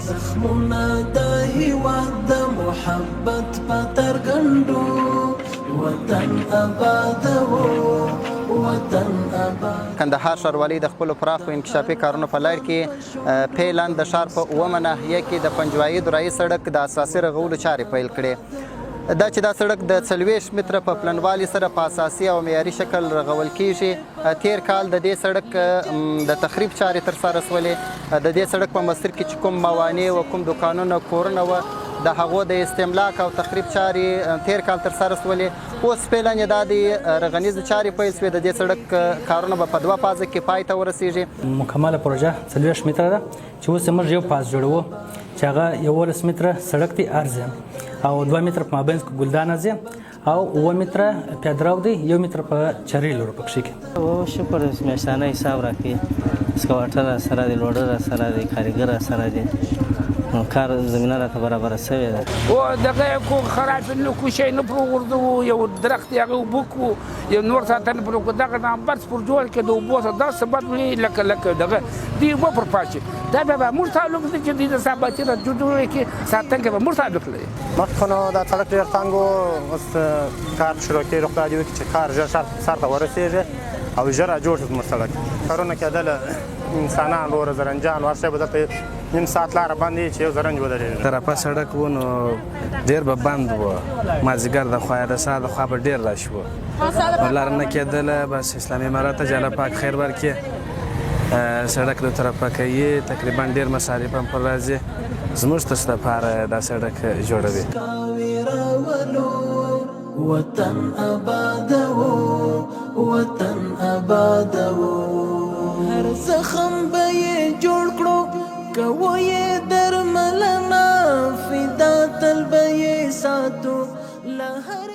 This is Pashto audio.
زخمونه د هیواد د محبت په ترګندو وطن آباد وطن آباد. کندهار ښاروالۍ د خپلو پراخو انکشافي کارونو په لړ کې فعلا د ښار په اومه ناحیه کې د پنجوایي درایي سړک د اساسي رغولو چارې پیل کړې. دا چې دا سړک د 40 متره په پلنوالي سره په اساسي او معیاري شکل رغول کیږي. تیر کال د دې سړک د تخریب چارې ترسره شولې. د دې سړک په مسیر کې چې کوم موانع و کوم دوکانونه کورونه و د هغو د استملاک او تخریب چارې تیر کال ترسره شولې. اوس فعلا دا د رغنیزې چارې پیل شوې. د دې سړک کارونه به په 2 فازه کې پای ته ورسیږي. مکمله پروژه 40 متره ده چې اوس موږ یو پاس جوړوو چې هغه 11 متره سړک دی عرض او 2 متره په مابینځ کې ګلدانه ځي او 9 متره پیاده‌رو دی 1 متر په چرې لور پکښې کې. او شکر میاشتانه حساب راکړي اسکواټر سره دی لوډر سره دی کاریګر سره دی کار زمینه راته برابر شوې ده. او دغه کو خراب نو کو شي نه پروردو یو درخت هغه وبکو یو نور ساتنه پر کو دغه نمبر پر جوړ کې د وبوسه د سبب لکه دغه دی و پر پاتې دا به موږ تعلق دي چې د ثبات را جوړوي کې ساتنه کې به موږ تعلق لري. مخکنه دا سړک ډېر تنګ و اوس کار شروع کړي روغتیا دی چې کار ژر سر ته ورسېږي او ژر جوړ شي زموږ سړک کارونه کېدله انسانان ور زرنجان ورشه به دلته نیم ساعت لاره باندې چې یو زرنج ودرېږي. طرفه سړک و نو ډېر به بند و مازدیګر د خوا د سهار د خوا به ډېر رش و لاره نه کېدله. بس اسلامي امارات جاله پاک خیر ورکړي سړک د طرفه کوي تقریبا ډېر مصارف هم پر راځي زموږ تاسو لپاره دا سړک جوړوي. وطن آباد وطن آباد هر زخم به یې جوړ کړو کوو یې درملنه فدا تل به یې ساتو له هر